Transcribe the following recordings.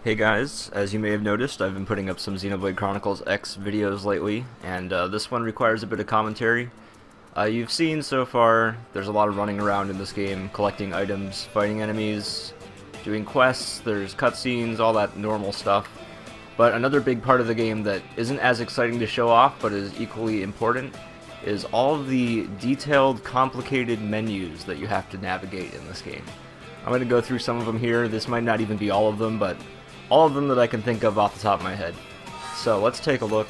Hey guys, as you may have noticed, I've been putting up some Xenoblade Chronicles X videos lately, and this one requires a bit of commentary. You've seen so far, there's a lot of running around in this game, collecting items, fighting enemies, doing quests, there's cutscenes, all that normal stuff. But another big part of the game that isn't as exciting to show off, but is equally important, is all of the detailed, complicated menus that you have to navigate in this game. I'm going to go through some of them here. This might not even be all of them, but all of them that I can think of off the top of my head. So let's take a look.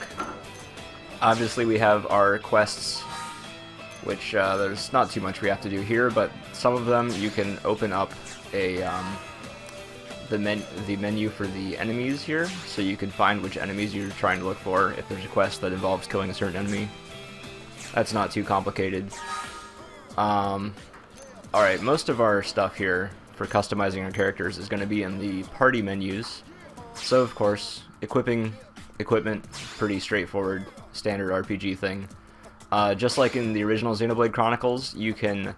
Obviously we have our quests, which there's not too much we have to do here, but some of them you can open up a the menu for the enemies here, so you can find which enemies you're trying to look for if there's a quest that involves killing a certain enemy. That's not too complicated. Alright, most of our stuff here for customizing our characters is going to be in the party menus. So of course, equipping equipment, pretty straightforward, standard RPG thing. Just like in the original Xenoblade Chronicles, you can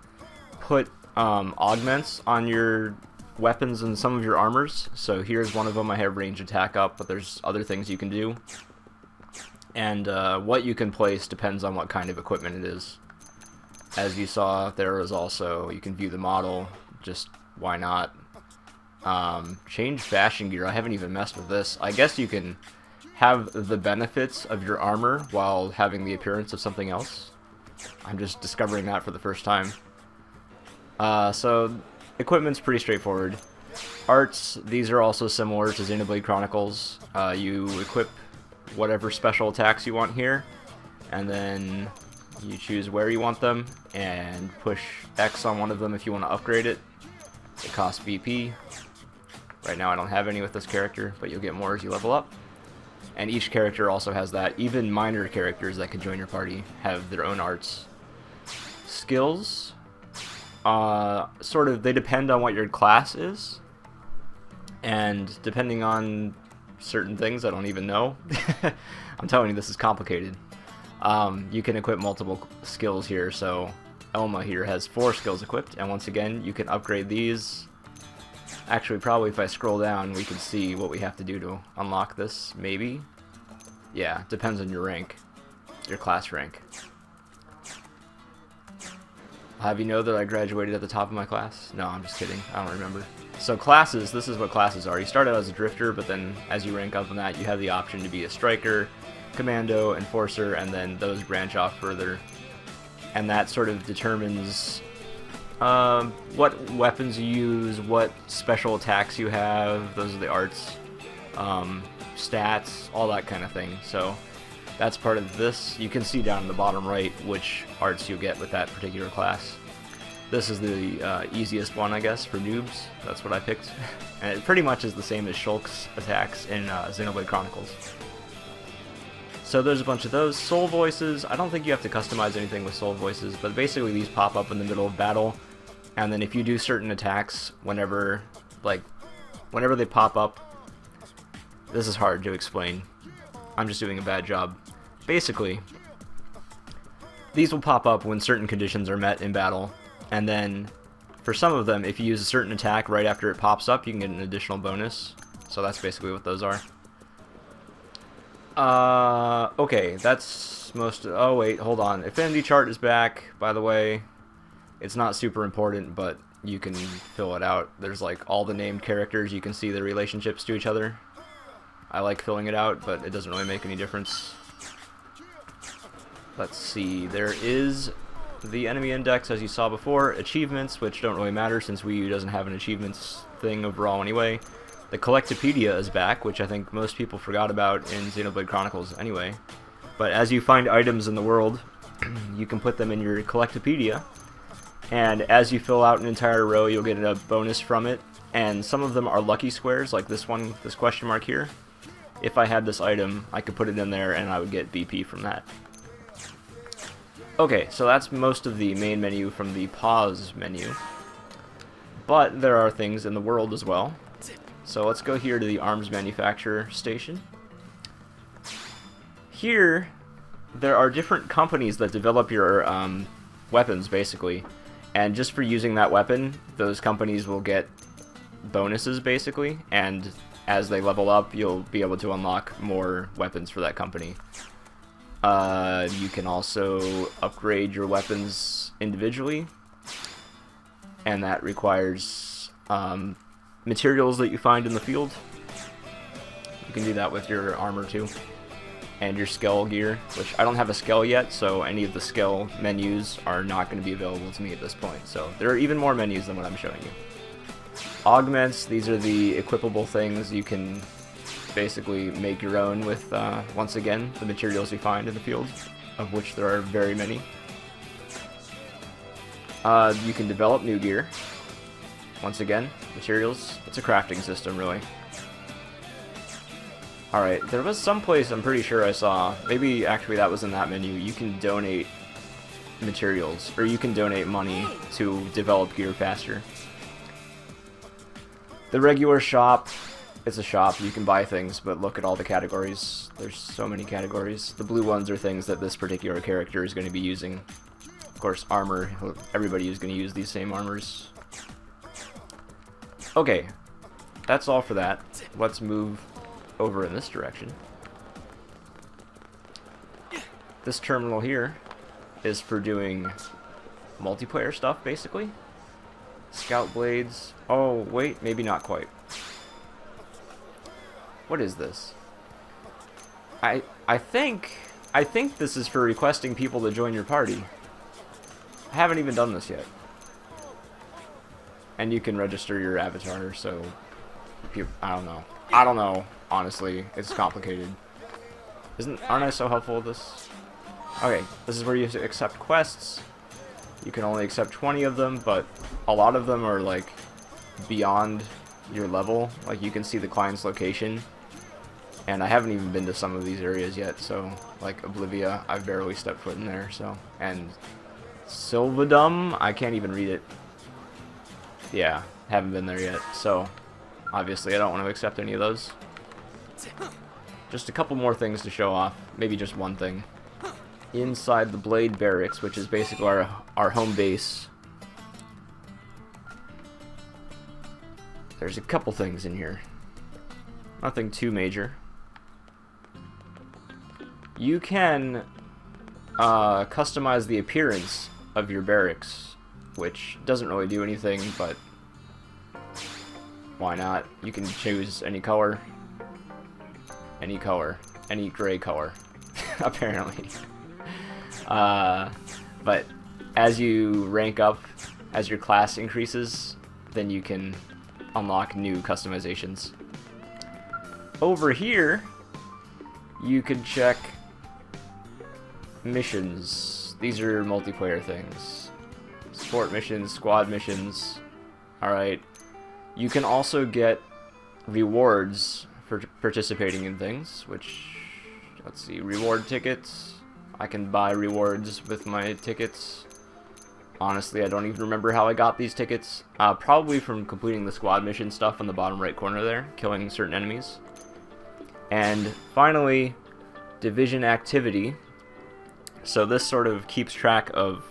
put augments on your weapons and some of your armors. So here's one of them. I have range attack up, but there's other things you can do. And what you can place depends on what kind of equipment it is. As you saw, there is also, you can view the model, just why not. Change fashion gear, I haven't even messed with this. I guess you can have the benefits of your armor while having the appearance of something else. I'm just discovering that for the first time. So, equipment's pretty straightforward. Arts, these are also similar to Xenoblade Chronicles. You equip whatever special attacks you want here, and then you choose where you want them, and push X on one of them if you want to upgrade it. It costs BP. Right now I don't have any with this character, but you'll get more as you level up. And each character also has that. Even minor characters that can join your party have their own arts. Skills, they depend on what your class is, and depending on certain things I don't even know. I'm telling you, this is complicated. You can equip multiple skills here, so Elma here has 4 skills equipped, and once again, you can upgrade these. Actually, probably if I scroll down, we can see what we have to do to unlock this, maybe? Yeah, depends on your rank, your class rank. I'll have you know that I graduated at the top of my class? No, I'm just kidding, I don't remember. So classes, this is what classes are. You start out as a drifter, but then as you rank up on that, you have the option to be a striker, commando, enforcer, and then those branch off further. And that sort of determines what weapons you use, what special attacks you have, those are the arts, stats, all that kind of thing. So that's part of this. You can see down in the bottom right which arts you get with that particular class. This is the easiest one, I guess, for noobs. That's what I picked. And it pretty much is the same as Shulk's attacks in Xenoblade Chronicles. So there's a bunch of those. Soul voices, I don't think you have to customize anything with soul voices, but basically these pop up in the middle of battle, and then if you do certain attacks, whenever they pop up, this is hard to explain. I'm just doing a bad job. Basically, these will pop up when certain conditions are met in battle, and then for some of them, if you use a certain attack right after it pops up, you can get an additional bonus. So that's basically what those are. Okay, that's most. Oh wait, hold on. Affinity chart is back, by the way. It's not super important, but you can fill it out. There's like all the named characters, you can see the relationships to each other. I like filling it out, but it doesn't really make any difference. Let's see, there is the enemy index, as you saw before. Achievements, which don't really matter since Wii U doesn't have an achievements thing overall anyway. The Collectopedia is back, which I think most people forgot about in Xenoblade Chronicles anyway. But as you find items in the world, you can put them in your Collectopedia, and as you fill out an entire row, you'll get a bonus from it. And some of them are lucky squares, like this one, this question mark here. If I had this item, I could put it in there and I would get BP from that. Okay, so that's most of the main menu from the pause menu. But there are things in the world as well. So let's go here to the arms manufacturer station. Here, there are different companies that develop your weapons, basically. And just for using that weapon, those companies will get bonuses, basically. And as they level up, you'll be able to unlock more weapons for that company. You can also upgrade your weapons individually, and that requires materials that you find in the field. You can do that with your armor too, and your skill gear, which I don't have a skill yet, so any of the skill menus are not going to be available to me at this point. So there are even more menus than what I'm showing you. Augments, these are the equipable things. You can basically make your own with, once again, the materials you find in the field, of which there are very many. You can develop new gear. Once again, materials. It's a crafting system, really. Alright, there was some place I'm pretty sure I saw, maybe actually that was in that menu, you can donate materials, or you can donate money to develop gear faster. The regular shop, it's a shop, you can buy things, but look at all the categories. There's so many categories. The blue ones are things that this particular character is going to be using. Of course, armor, everybody is going to use these same armors. Okay, that's all for that. Let's move over in this direction. This terminal here is for doing multiplayer stuff, basically. Scout blades. Oh, wait, maybe not quite. What is this? I think this is for requesting people to join your party. I haven't even done this yet. And you can register your avatar, so I don't know. Honestly, it's complicated. Aren't I so helpful with this? Okay, this is where you accept quests. You can only accept 20 of them, but a lot of them are like beyond your level. Like you can see the client's location, and I haven't even been to some of these areas yet. So like Oblivia, I've barely stepped foot in there. So, and Sylvadum, I can't even read it. Yeah, haven't been there yet. So obviously I don't want to accept any of those. Just a couple more things to show off. Maybe just one thing. Inside the Blade Barracks, which is basically our home base, there's a couple things in here. Nothing too major. You can customize the appearance of your barracks, which doesn't really do anything, but why not? You can choose any color, any gray color, apparently. But as you rank up, as your class increases, then you can unlock new customizations. Over here, you can check missions. These are multiplayer things. Support missions, squad missions. Alright. You can also get rewards for participating in things, which, let's see, reward tickets. I can buy rewards with my tickets. Honestly, I don't even remember how I got these tickets. Probably from completing the squad mission stuff in the bottom right corner there, killing certain enemies. And finally, division activity. So this sort of keeps track of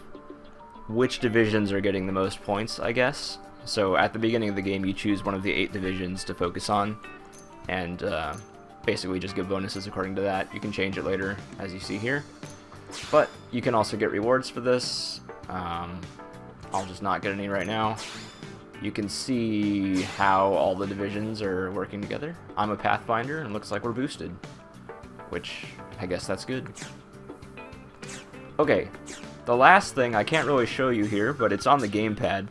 which divisions are getting the most points, I guess. So at the beginning of the game, you choose one of the 8 divisions to focus on, and basically just give bonuses according to that. You can change it later, as you see here. But you can also get rewards for this. I'll just not get any right now. You can see how all the divisions are working together. I'm a Pathfinder, and looks like we're boosted, which I guess that's good. Okay, the last thing I can't really show you here, but it's on the gamepad.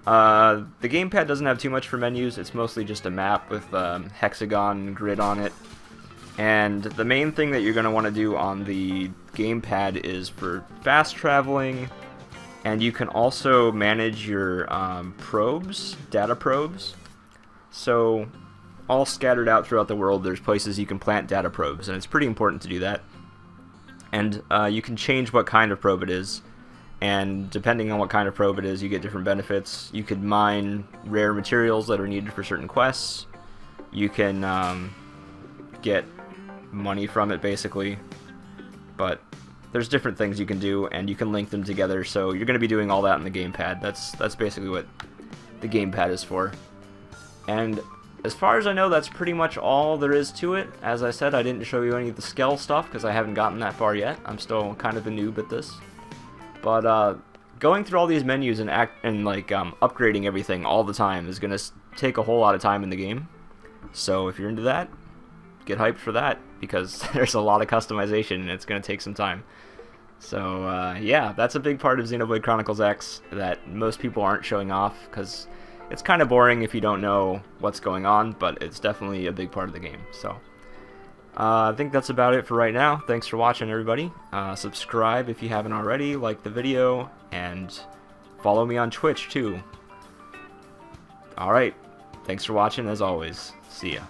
The gamepad doesn't have too much for menus. It's mostly just a map with hexagon grid on it. And the main thing that you're going to want to do on the gamepad is for fast traveling, and you can also manage your probes, data probes. So all scattered out throughout the world, there's places you can plant data probes, and it's pretty important to do that. And you can change what kind of probe it is, and depending on what kind of probe it is, you get different benefits. You could mine rare materials that are needed for certain quests. You can get money from it, basically. But there's different things you can do, and you can link them together, so you're going to be doing all that in the gamepad. That's basically what the gamepad is for. And as far as I know, that's pretty much all there is to it. As I said, I didn't show you any of the Skell stuff because I haven't gotten that far yet. I'm still kind of a noob at this. But going through all these menus and upgrading everything all the time is going to take a whole lot of time in the game. So if you're into that, get hyped for that, because there's a lot of customization and it's going to take some time. So yeah, that's a big part of Xenoblade Chronicles X that most people aren't showing off, because it's kind of boring if you don't know what's going on, but it's definitely a big part of the game. So I think that's about it for right now. Thanks for watching, everybody. Subscribe if you haven't already, like the video, and follow me on Twitch too. Alright, thanks for watching as always. See ya.